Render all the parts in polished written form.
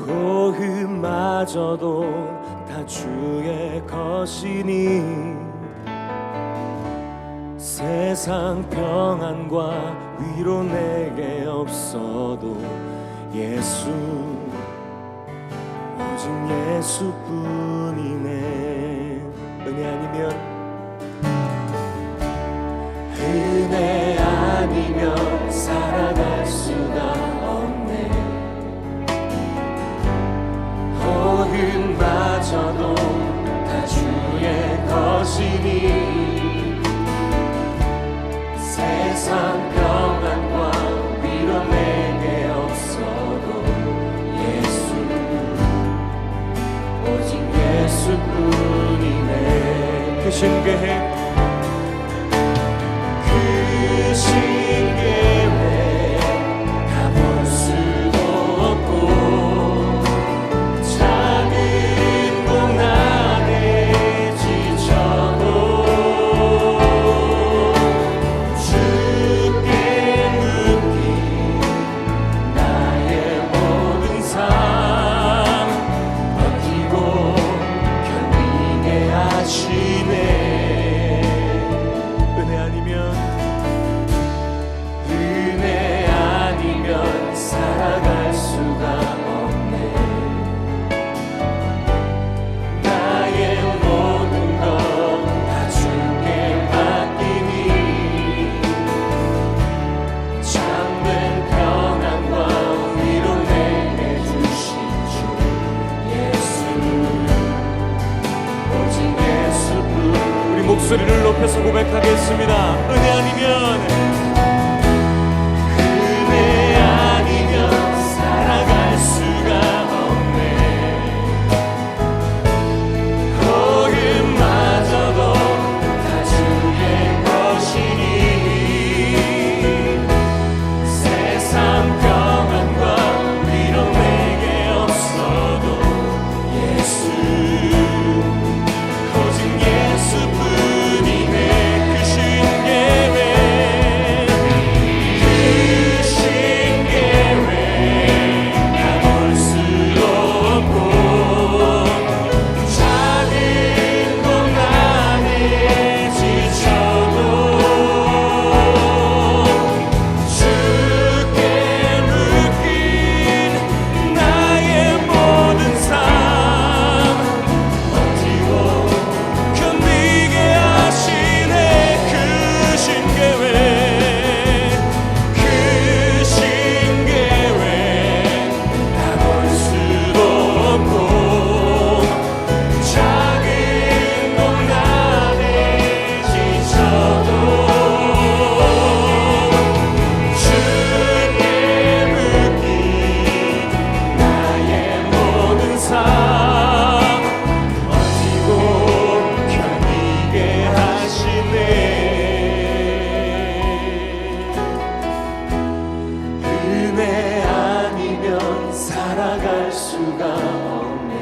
고음마저도 다 주의 것이니 세상 평안과 위로 내게 없어도 예수, 오직 예수뿐이네. 은혜 아니면 살아갈 수가 없네. 호흡마저도 다 주의 것이니 세상 평안과 위로 내게 없어도 예수, 오직 예수뿐이네. 그 신계획 가볼 수도 없고 작은 고난에 지쳐도 주께 묶인 나의 모든 삶 버티고 견디게 하시네. 은혜 아니면 살아갈 수가 없네. 나의 모든 것 다 주께 맡기니 참된 평안과 위로 내게 주신 주 예수, 오직 예수뿐. 우리 목소리를 높여서 고백하겠습니다. 은혜 아니면 살아갈 수가 없네. 호흡마저도 다 주의 것이니 세상 평안과 위로 내게 없어도 예수, 오직 예수뿐이네. 그 신계획 살아갈 수가 없네.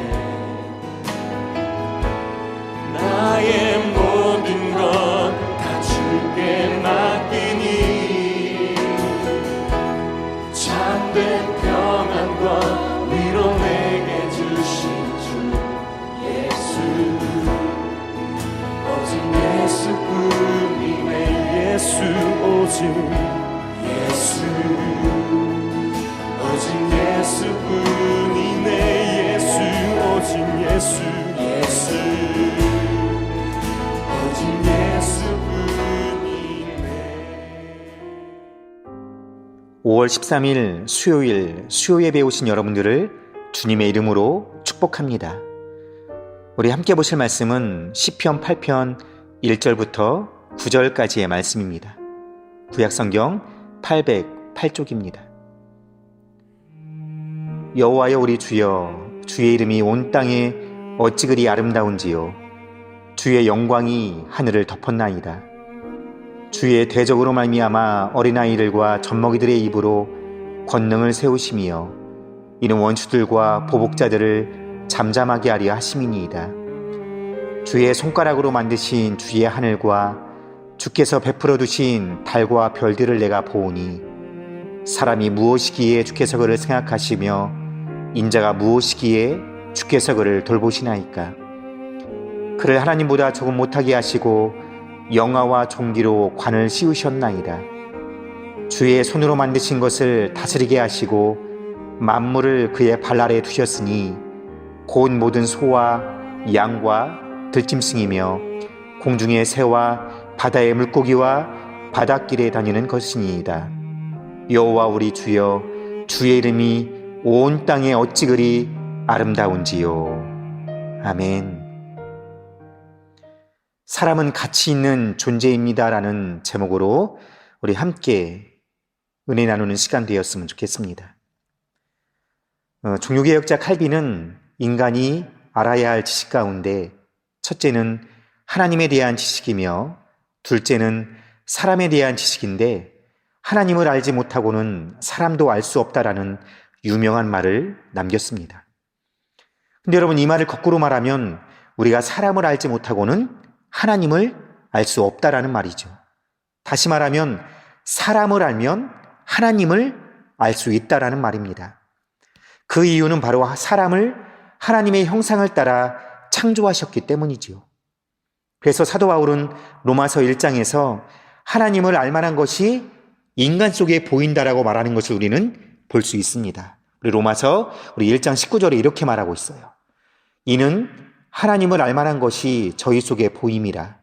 나의 모든 것 다 주께 맡기니 참된 평안과 위로 내게 주신 주 예수, 오직 예수뿐이네. 예수, 오직 예수, 오직 예수뿐이네. 예수, 오직 예수, 예수, 오직 예수뿐이네. 5월 13일 수요일 수요예배 오신 여러분들을 주님의 이름으로 축복합니다. 우리 함께 보실 말씀은 시편 8편 1절부터 9절까지의 말씀입니다. 구약성경 808쪽입니다. 여호와여 우리 주여, 주의 이름이 온 땅에 어찌 그리 아름다운지요. 주의 영광이 하늘을 덮었나이다. 주의 대적으로 말미암아 어린아이들과 젖먹이들의 입으로 권능을 세우시며 이는 원수들과 보복자들을 잠잠하게 하려 하심이니이다. 주의 손가락으로 만드신 주의 하늘과 주께서 베풀어 두신 달과 별들을 내가 보오니 사람이 무엇이기에 주께서 그를 생각하시며 인자가 무엇이기에 주께서 그를 돌보시나이까? 그를 하나님보다 조금 못하게 하시고 영화와 종기로 관을 씌우셨나이다. 주의 손으로 만드신 것을 다스리게 하시고 만물을 그의 발 아래에 두셨으니 곧 모든 소와 양과 들짐승이며 공중의 새와 바다의 물고기와 바닷길에 다니는 것이니이다. 여호와 우리 주여, 주의 이름이 온 땅에 어찌 그리 아름다운지요. 아멘. 사람은 가치 있는 존재입니다라는 제목으로 우리 함께 은혜 나누는 시간 되었으면 좋겠습니다. 종교개혁자 칼빈은 인간이 알아야 할 지식 가운데 첫째는 하나님에 대한 지식이며 둘째는 사람에 대한 지식인데, 하나님을 알지 못하고는 사람도 알 수 없다라는 유명한 말을 남겼습니다. 근데 여러분, 이 말을 거꾸로 말하면 우리가 사람을 알지 못하고는 하나님을 알 수 없다라는 말이죠. 다시 말하면 사람을 알면 하나님을 알 수 있다라는 말입니다. 그 이유는 바로 사람을 하나님의 형상을 따라 창조하셨기 때문이지요. 그래서 사도 바울은 로마서 1장에서 하나님을 알만한 것이 인간 속에 보인다라고 말하는 것을 우리는 볼 수 있습니다. 우리 로마서 1장 19절에 이렇게 말하고 있어요. 이는 하나님을 알만한 것이 저희 속에 보임이라.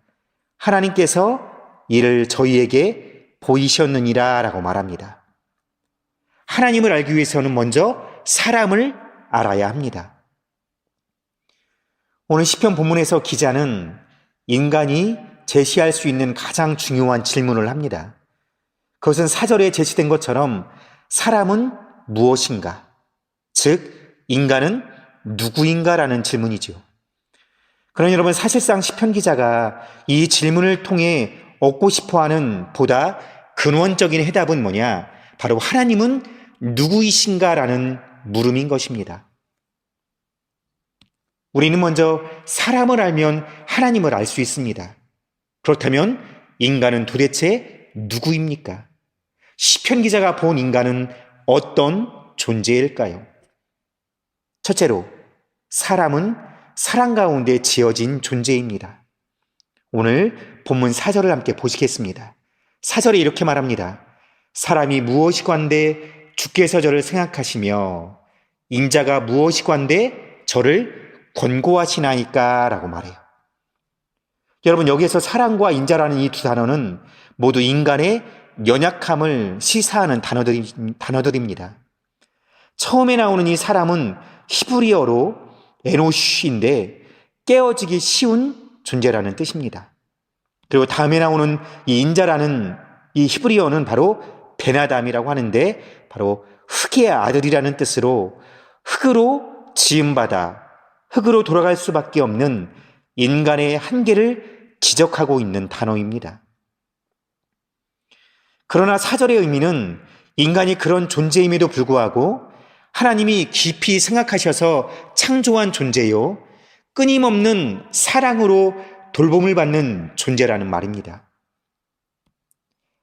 하나님께서 이를 저희에게 보이셨느니라 라고 말합니다. 하나님을 알기 위해서는 먼저 사람을 알아야 합니다. 오늘 시편 본문에서 기자는 인간이 제시할 수 있는 가장 중요한 질문을 합니다. 그것은 4절에 제시된 것처럼 사람은 무엇인가? 즉, 인간은 누구인가라는 질문이죠. 그러나 여러분, 사실상 시편 기자가 이 질문을 통해 얻고 싶어하는 보다 근원적인 해답은 뭐냐? 바로 하나님은 누구이신가라는 물음인 것입니다. 우리는 먼저 사람을 알면 하나님을 알 수 있습니다. 그렇다면 인간은 도대체 누구입니까? 시편 기자가 본 인간은 어떤 존재일까요? 첫째로, 사람은 사랑 가운데 지어진 존재입니다. 오늘 본문 4절을 함께 보시겠습니다. 4절에 이렇게 말합니다. 사람이 무엇이관데 주께서 저를 생각하시며 인자가 무엇이관데 저를 권고하시나이까 라고 말해요. 여러분, 여기에서 사랑과 인자라는 이 두 단어는 모두 인간의 연약함을 시사하는 단어들입니다. 처음에 나오는 이 사람은 히브리어로 에노시인데 깨어지기 쉬운 존재라는 뜻입니다. 그리고 다음에 나오는 이 인자라는 이 히브리어는 바로 베나담이라고 하는데 바로 흙의 아들이라는 뜻으로 흙으로 지음받아 흙으로 돌아갈 수밖에 없는 인간의 한계를 지적하고 있는 단어입니다. 그러나 4절의 의미는 인간이 그런 존재임에도 불구하고 하나님이 깊이 생각하셔서 창조한 존재요, 끊임없는 사랑으로 돌봄을 받는 존재라는 말입니다.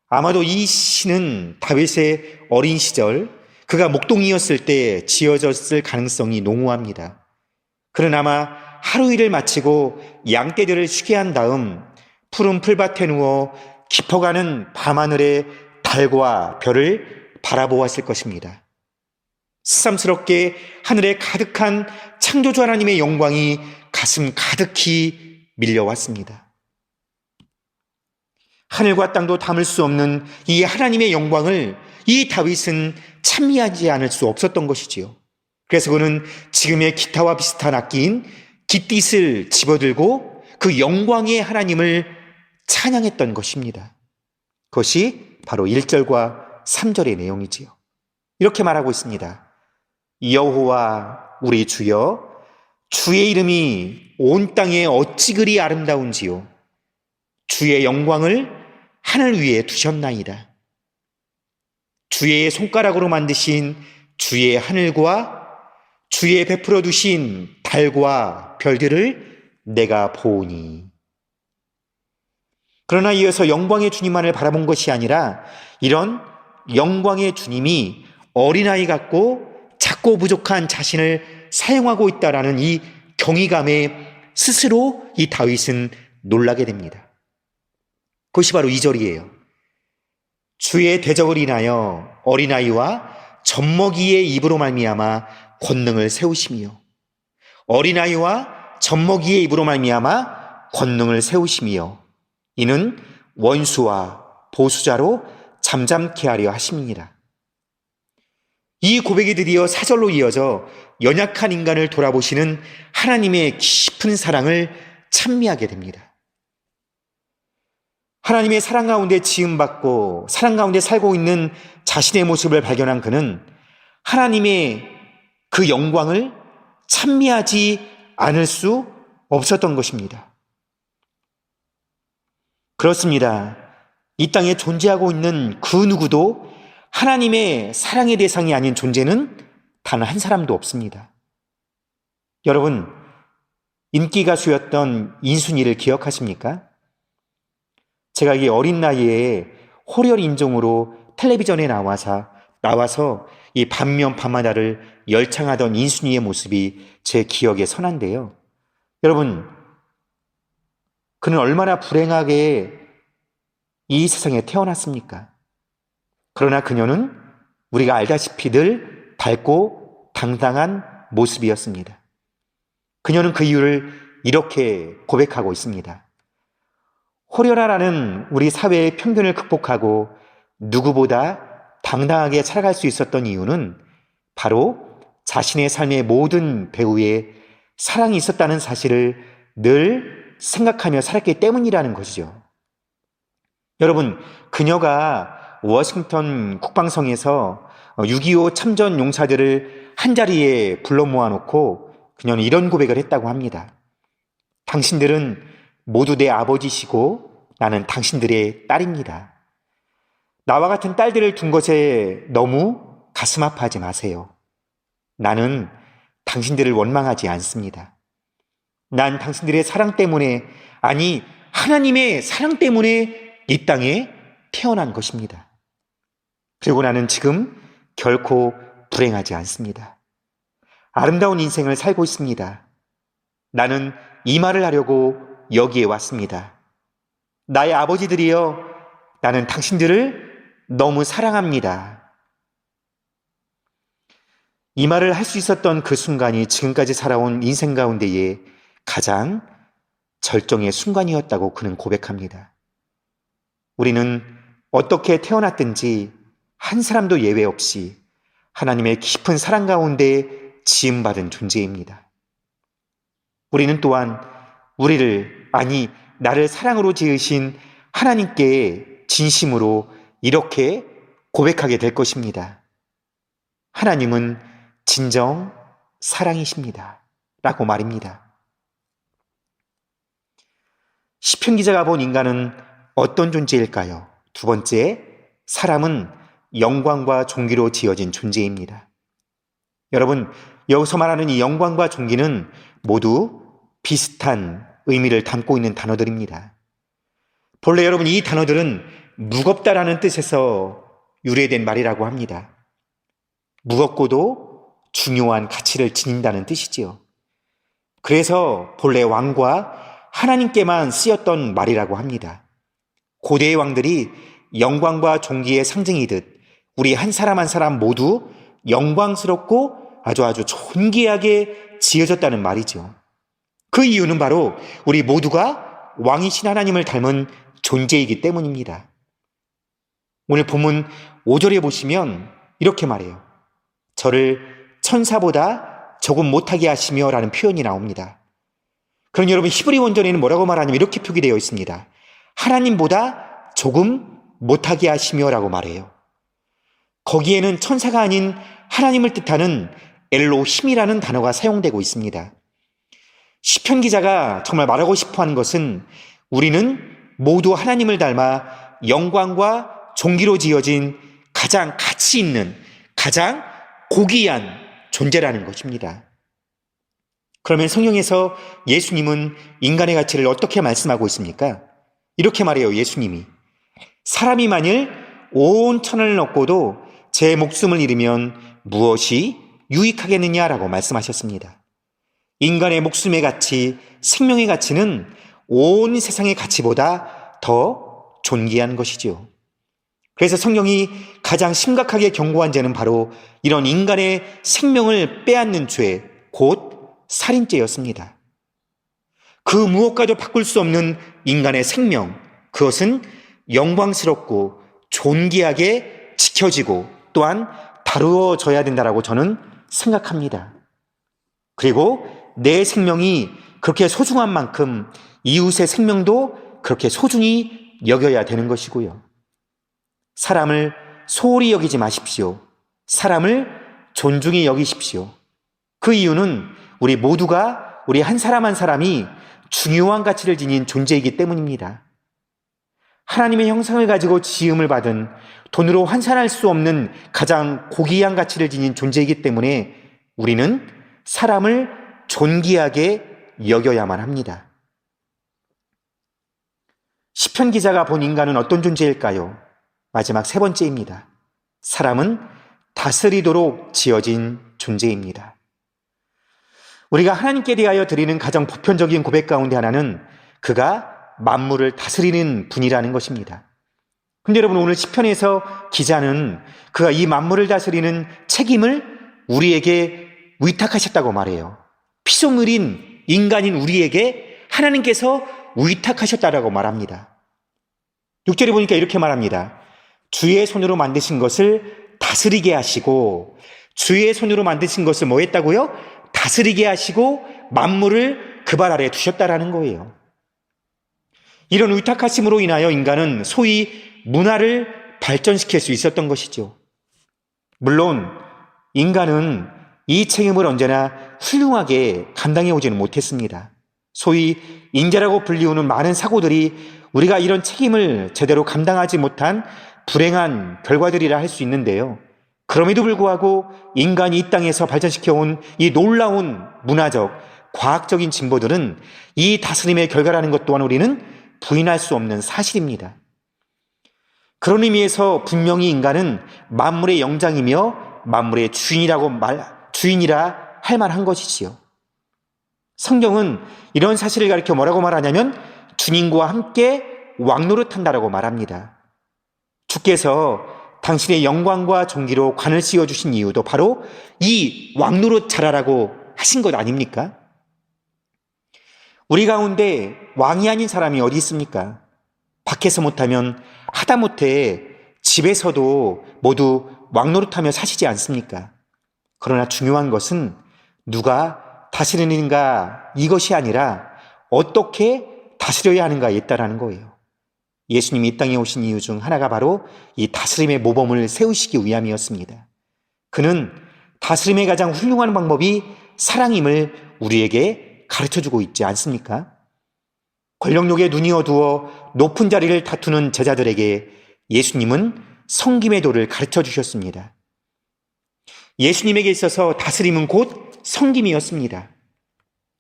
아마도 이 시는 다윗의 어린 시절, 그가 목동이었을 때 지어졌을 가능성이 농후합니다. 그는 아마 하루 일을 마치고 양떼들을 쉬게 한 다음 푸른 풀밭에 누워 깊어가는 밤하늘의 달과 별을 바라보았을 것입니다. 새삼스럽게 하늘에 가득한 창조주 하나님의 영광이 가슴 가득히 밀려왔습니다. 하늘과 땅도 담을 수 없는 이 하나님의 영광을 이 다윗은 찬미하지 않을 수 없었던 것이지요. 그래서 그는 지금의 기타와 비슷한 악기인 깃딧을 집어들고 그 영광의 하나님을 찬양했던 것입니다. 그것이 바로 1절과 3절의 내용이지요. 이렇게 말하고 있습니다. 여호와 우리 주여, 주의 이름이 온 땅에 어찌 그리 아름다운지요. 주의 영광을 하늘 위에 두셨나이다. 주의 손가락으로 만드신 주의 하늘과 주의 베풀어 두신 달과 별들을 내가 보오니. 그러나 이어서 영광의 주님만을 바라본 것이 아니라 이런 영광의 주님이 어린아이 같고 작고 작고 부족한 자신을 사용하고 있다라는 이 경이감에 스스로 이 다윗은 놀라게 됩니다. 그것이 바로 2절이에요. 주의 대적을 인하여 어린아이와 젖먹이의 입으로 말미암아 권능을 세우시며, 어린아이와 젖먹이의 입으로 말미암아 권능을 세우시며, 이는 원수와 보수자로 잠잠케 하려 하심이니라. 이 고백이 드디어 4절로 이어져 연약한 인간을 돌아보시는 하나님의 깊은 사랑을 찬미하게 됩니다. 하나님의 사랑 가운데 지음받고 사랑 가운데 살고 있는 자신의 모습을 발견한 그는 하나님의 그 영광을 찬미하지 않을 수 없었던 것입니다. 그렇습니다. 이 땅에 존재하고 있는 그 누구도 하나님의 사랑의 대상이 아닌 존재는 단 한 사람도 없습니다. 여러분, 인기 가수였던 인순이를 기억하십니까? 제가 이 어린 나이에 호렬 인종으로 텔레비전에 나와서 이 반면 밤하늘을 열창하던 인순이의 모습이 제 기억에 선한데요. 여러분, 그는 얼마나 불행하게 이 세상에 태어났습니까? 그러나 그녀는 우리가 알다시피 늘 밝고 당당한 모습이었습니다. 그녀는 그 이유를 이렇게 고백하고 있습니다. 호려라라는 우리 사회의 편견을 극복하고 누구보다 당당하게 살아갈 수 있었던 이유는 바로 자신의 삶의 모든 배후에 사랑이 있었다는 사실을 늘 생각하며 살았기 때문이라는 것이죠. 여러분, 그녀가 워싱턴 국방성에서 6.25 참전 용사들을 한자리에 불러 모아놓고 그녀는 이런 고백을 했다고 합니다. 당신들은 모두 내 아버지시고 나는 당신들의 딸입니다. 나와 같은 딸들을 둔 것에 너무 가슴 아파하지 마세요. 나는 당신들을 원망하지 않습니다. 난 당신들의 사랑 때문에, 아니 하나님의 사랑 때문에 이 땅에 태어난 것입니다. 그리고 나는 지금 결코 불행하지 않습니다. 아름다운 인생을 살고 있습니다. 나는 이 말을 하려고 여기에 왔습니다. 나의 아버지들이여, 나는 당신들을 너무 사랑합니다. 이 말을 할 수 있었던 그 순간이 지금까지 살아온 인생 가운데의 가장 절정의 순간이었다고 그는 고백합니다. 우리는 어떻게 태어났든지 한 사람도 예외 없이 하나님의 깊은 사랑 가운데 지음받은 존재입니다. 우리는 또한 나를 사랑으로 지으신 하나님께 진심으로 이렇게 고백하게 될 것입니다. 하나님은 진정 사랑이십니다. 라고 말입니다. 시편 기자가 본 인간은 어떤 존재일까요? 두 번째, 사람은 영광과 존귀로 지어진 존재입니다. 여러분, 여기서 말하는 이 영광과 존귀는 모두 비슷한 의미를 담고 있는 단어들입니다. 본래 여러분, 이 단어들은 무겁다라는 뜻에서 유래된 말이라고 합니다. 무겁고도 중요한 가치를 지닌다는 뜻이지요. 그래서 본래 왕과 하나님께만 쓰였던 말이라고 합니다. 고대의 왕들이 영광과 존귀의 상징이듯 우리 한 사람 한 사람 모두 영광스럽고 아주 존귀하게 지어졌다는 말이죠. 그 이유는 바로 우리 모두가 왕이신 하나님을 닮은 존재이기 때문입니다. 오늘 본문 5절에 보시면 이렇게 말해요. 저를 천사보다 조금 못하게 하시며 라는 표현이 나옵니다. 그럼 여러분, 히브리 원전에는 뭐라고 말하냐면 이렇게 표기되어 있습니다. 하나님보다 조금 못하게 하시며 라고 말해요. 거기에는 천사가 아닌 하나님을 뜻하는 엘로힘이라는 단어가 사용되고 있습니다. 시편 기자가 정말 말하고 싶어하는 것은 우리는 모두 하나님을 닮아 영광과 존귀로 지어진 가장 가치 있는, 가장 고귀한 존재라는 것입니다. 그러면 성경에서 예수님은 인간의 가치를 어떻게 말씀하고 있습니까? 이렇게 말해요. 예수님이 사람이 만일 온 천을 얻고도 제 목숨을 잃으면 무엇이 유익하겠느냐라고 말씀하셨습니다. 인간의 목숨의 가치, 생명의 가치는 온 세상의 가치보다 더 존귀한 것이지요. 그래서 성경이 가장 심각하게 경고한 죄는 바로 이런 인간의 생명을 빼앗는 죄, 곧 살인죄였습니다. 그 무엇과도 바꿀 수 없는 인간의 생명, 그것은 영광스럽고 존귀하게 지켜지고 또한 다루어져야 된다라고 저는 생각합니다. 그리고 내 생명이 그렇게 소중한 만큼 이웃의 생명도 그렇게 소중히 여겨야 되는 것이고요. 사람을 소홀히 여기지 마십시오. 사람을 존중히 여기십시오. 그 이유는 우리 모두가 우리 한 사람 한 사람이 중요한 가치를 지닌 존재이기 때문입니다. 하나님의 형상을 가지고 지음을 받은 돈으로 환산할 수 없는 가장 고귀한 가치를 지닌 존재이기 때문에 우리는 사람을 존귀하게 여겨야만 합니다. 시편 기자가 본 인간은 어떤 존재일까요? 마지막 세 번째입니다. 사람은 다스리도록 지어진 존재입니다. 우리가 하나님께 대하여 드리는 가장 보편적인 고백 가운데 하나는 그가 만물을 다스리는 분이라는 것입니다. 근데 여러분, 오늘 시편에서 기자는 그가 이 만물을 다스리는 책임을 우리에게 위탁하셨다고 말해요. 피조물인 인간인 우리에게 하나님께서 위탁하셨다라고 말합니다. 6절에 보니까 이렇게 말합니다. 주의 손으로 만드신 것을 다스리게 하시고, 주의 손으로 만드신 것을 뭐 했다고요? 다스리게 하시고 만물을 그 발 아래 두셨다라는 거예요. 이런 위탁하심으로 인하여 인간은 소위 문화를 발전시킬 수 있었던 것이죠. 물론 인간은 이 책임을 언제나 훌륭하게 감당해 오지는 못했습니다. 소위 인재라고 불리우는 많은 사고들이 우리가 이런 책임을 제대로 감당하지 못한 불행한 결과들이라 할 수 있는데요. 그럼에도 불구하고 인간이 이 땅에서 발전시켜온 이 놀라운 문화적, 과학적인 진보들은 이 다스림의 결과라는 것 또한 우리는 부인할 수 없는 사실입니다. 그런 의미에서 분명히 인간은 만물의 영장이며 만물의 주인이라 할 만한 것이지요. 성경은 이런 사실을 가리켜 뭐라고 말하냐면 주님과 함께 왕노릇한다라고 말합니다. 주께서 당신의 영광과 존귀로 관을 씌워주신 이유도 바로 이 왕노릇 잘하라고 하신 것 아닙니까? 우리 가운데 왕이 아닌 사람이 어디 있습니까? 밖에서 못하면 하다못해 집에서도 모두 왕노릇하며 사시지 않습니까? 그러나 중요한 것은 누가 다스리는가 이것이 아니라 어떻게 다스려야 하는가에 있다라는 거예요. 예수님이 이 땅에 오신 이유 중 하나가 바로 이 다스림의 모범을 세우시기 위함이었습니다. 그는 다스림의 가장 훌륭한 방법이 사랑임을 우리에게 가르쳐주고 있지 않습니까? 권력욕에 눈이 어두워 높은 자리를 다투는 제자들에게 예수님은 섬김의 도를 가르쳐 주셨습니다. 예수님에게 있어서 다스림은 곧 섬김이었습니다.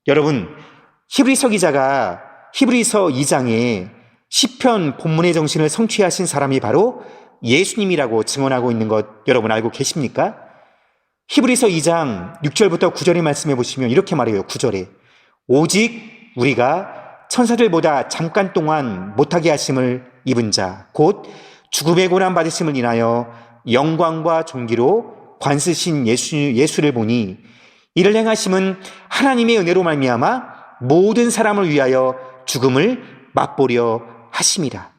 여러분, 히브리서 기자가 히브리서 2장에 시편 본문의 정신을 성취하신 사람이 바로 예수님이라고 증언하고 있는 것 여러분 알고 계십니까? 히브리서 2장 6절부터 9절의 말씀해 보시면 이렇게 말해요. 9절에 오직 우리가 천사들보다 잠깐 동안 못하게 하심을 입은 자 곧 죽음의 고난 받으심을 인하여 영광과 존귀로 관쓰신 예수를 보니 이를 행하심은 하나님의 은혜로 말미암아 모든 사람을 위하여 죽음을 맛보려 하심이라.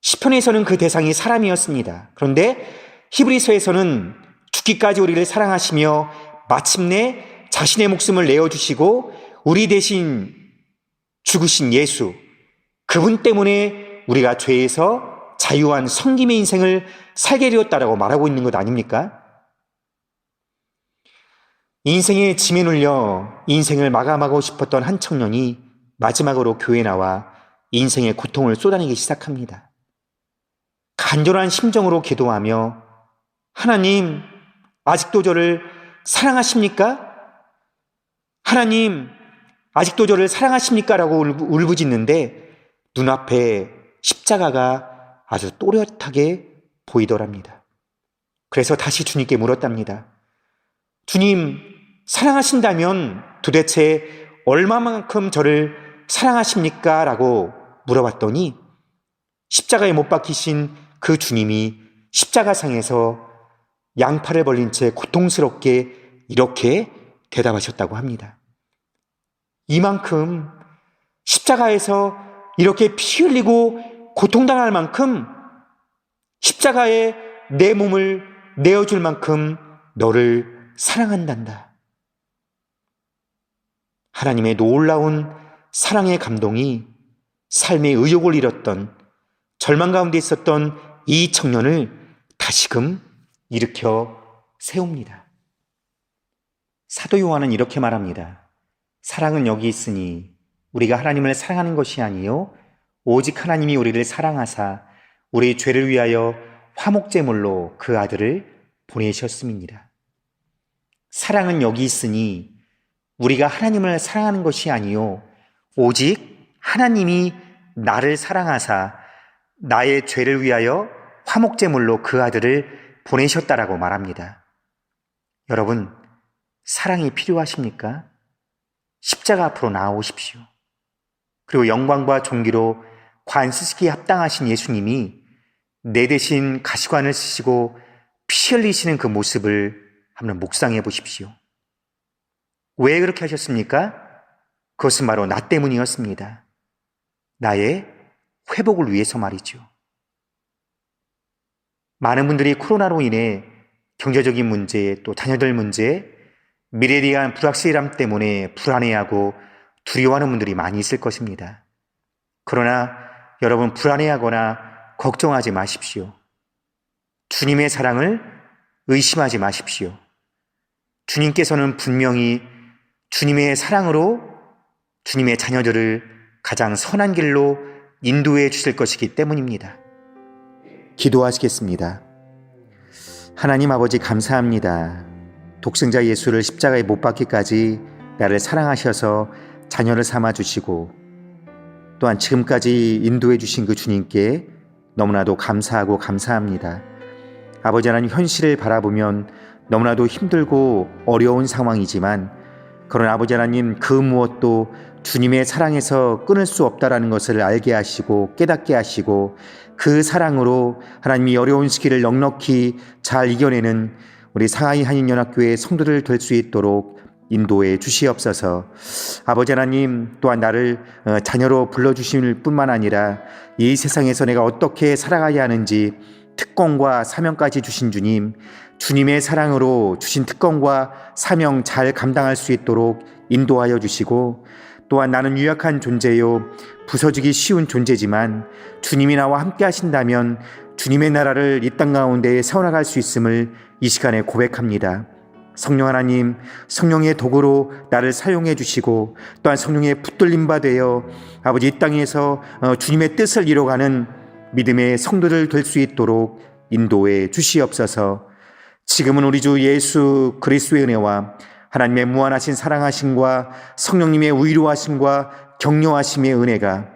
시편에서는 그 대상이 사람이었습니다. 그런데 히브리서에서는 죽기까지 우리를 사랑하시며 마침내 자신의 목숨을 내어주시고 우리 대신 죽으신 예수, 그분 때문에 우리가 죄에서 자유한 섬김의 인생을 살게 되었다라고 말하고 있는 것 아닙니까? 인생의 짐에 눌려 인생을 마감하고 싶었던 한 청년이 마지막으로 교회에 나와 인생의 고통을 쏟아내기 시작합니다. 간절한 심정으로 기도하며 하나님, 아직도 저를 사랑하십니까? 하나님, 아직도 저를 사랑하십니까? 라고 울부짖는데 눈앞에 십자가가 아주 또렷하게 보이더랍니다. 그래서 다시 주님께 물었답니다. 주님, 사랑하신다면 도대체 얼마만큼 저를 사랑하십니까? 라고 물어봤더니 십자가에 못 박히신 그 주님이 십자가상에서 양팔을 벌린 채 고통스럽게 이렇게 대답하셨다고 합니다. 이만큼 십자가에서 이렇게 피 흘리고 고통당할 만큼 십자가에 내 몸을 내어줄 만큼 너를 사랑한단다. 하나님의 놀라운 사랑의 감동이 삶의 의욕을 잃었던 절망 가운데 있었던 이 청년을 다시금 일으켜 세웁니다. 사도 요한은 이렇게 말합니다. 사랑은 여기 있으니 우리가 하나님을 사랑하는 것이 아니요 오직 하나님이 우리를 사랑하사 우리 죄를 위하여 화목제물로 그 아들을 보내셨음이니라. 사랑은 여기 있으니 우리가 하나님을 사랑하는 것이 아니요 오직 하나님이 나를 사랑하사 나의 죄를 위하여 화목제물로 그 아들을 보내셨다라고 말합니다. 여러분, 사랑이 필요하십니까? 십자가 앞으로 나아오십시오. 그리고 영광과 존귀로 관쓰시기에 합당하신 예수님이 내 대신 가시관을 쓰시고 피 흘리시는 그 모습을 한번 묵상해 보십시오. 왜 그렇게 하셨습니까? 그것은 바로 나 때문이었습니다. 나의 회복을 위해서 말이죠. 많은 분들이 코로나로 인해 경제적인 문제, 또 자녀들 문제, 미래에 대한 불확실함 때문에 불안해하고 두려워하는 분들이 많이 있을 것입니다. 그러나 여러분, 불안해하거나 걱정하지 마십시오. 주님의 사랑을 의심하지 마십시오. 주님께서는 분명히 주님의 사랑으로 주님의 자녀들을 가장 선한 길로 인도해 주실 것이기 때문입니다. 기도하시겠습니다. 하나님 아버지, 감사합니다. 독생자 예수를 십자가에 못 박기까지 나를 사랑하셔서 자녀를 삼아 주시고 또한 지금까지 인도해 주신 그 주님께 너무나도 감사하고 감사합니다. 아버지 하나님, 현실을 바라보면 너무나도 힘들고 어려운 상황이지만 그러나 아버지 하나님, 그 무엇도 주님의 사랑에서 끊을 수 없다라는 것을 알게 하시고 깨닫게 하시고 그 사랑으로 하나님이 어려운 시기를 넉넉히 잘 이겨내는 우리 상하이 한인연합교회 성도들 될 수 있도록 인도해 주시옵소서. 아버지 하나님, 또한 나를 자녀로 불러주실 뿐만 아니라 이 세상에서 내가 어떻게 살아가야 하는지 특권과 사명까지 주신 주님, 주님의 사랑으로 주신 특권과 사명 잘 감당할 수 있도록 인도하여 주시고, 또한 나는 유약한 존재요 부서지기 쉬운 존재지만 주님이 나와 함께 하신다면 주님의 나라를 이 땅 가운데 세워나갈 수 있음을 이 시간에 고백합니다. 성령 하나님, 성령의 도구로 나를 사용해 주시고 또한 성령의 붙들림 바 되어 아버지 이 땅에서 주님의 뜻을 이뤄가는 믿음의 성도들 될 수 있도록 인도해 주시옵소서. 지금은 우리 주 예수 그리스도의 은혜와 하나님의 무한하신 사랑하심과 성령님의 위로하심과 격려하심의 은혜가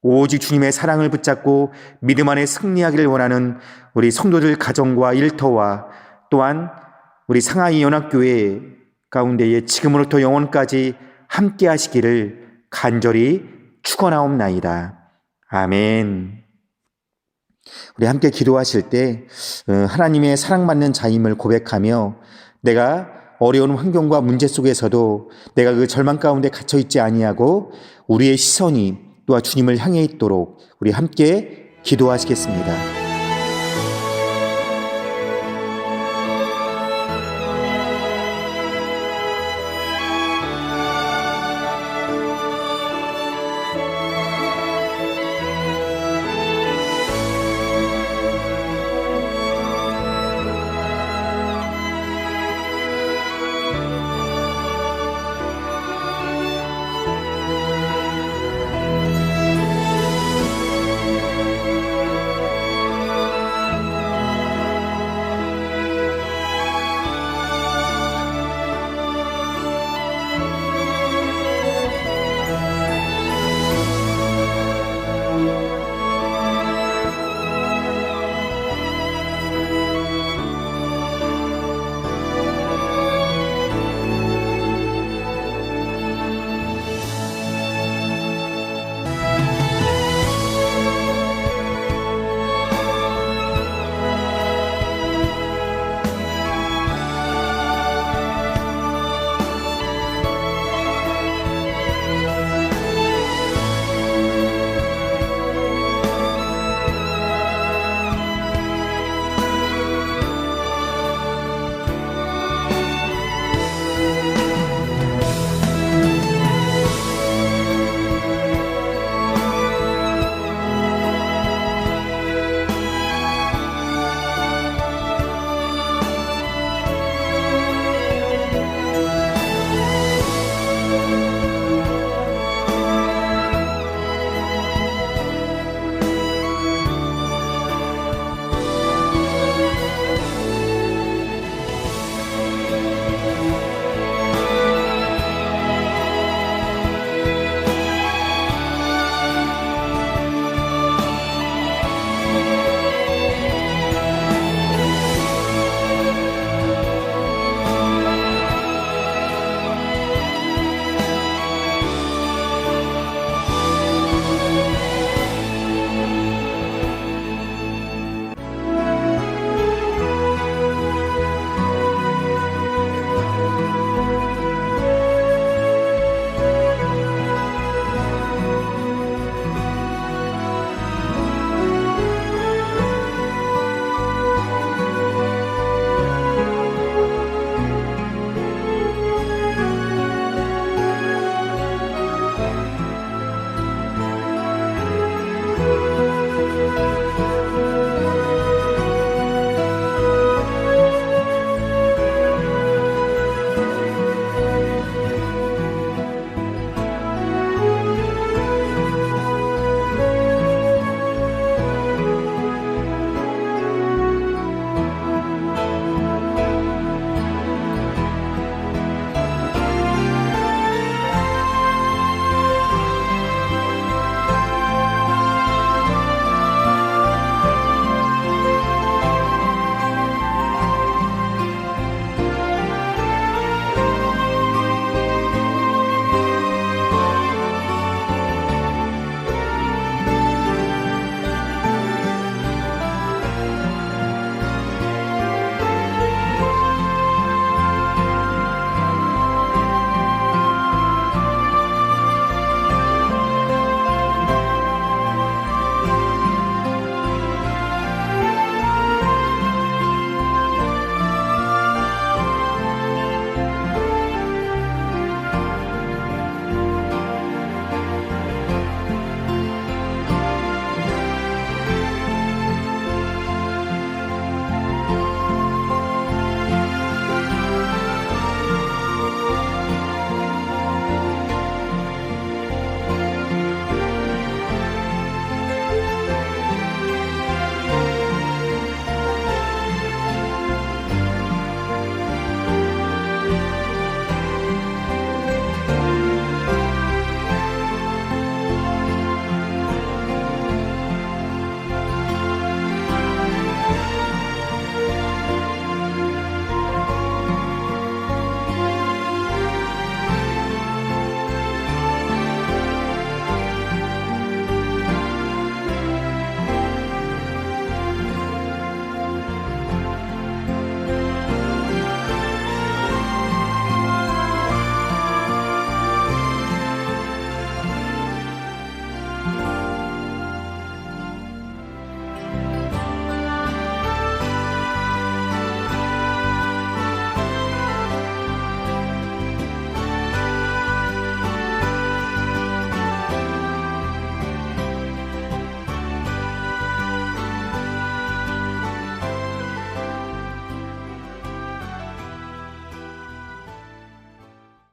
오직 주님의 사랑을 붙잡고 믿음 안에 승리하기를 원하는 우리 성도들 가정과 일터와 또한 우리 상하이 연합교회 가운데에 지금으로부터 영원까지 함께 하시기를 간절히 축원하옵나이다. 아멘. 우리 함께 기도하실 때 하나님의 사랑받는 자임을 고백하며 내가 어려운 환경과 문제 속에서도 내가 그 절망 가운데 갇혀있지 아니하고 우리의 시선이 또한 주님을 향해 있도록 우리 함께 기도하시겠습니다.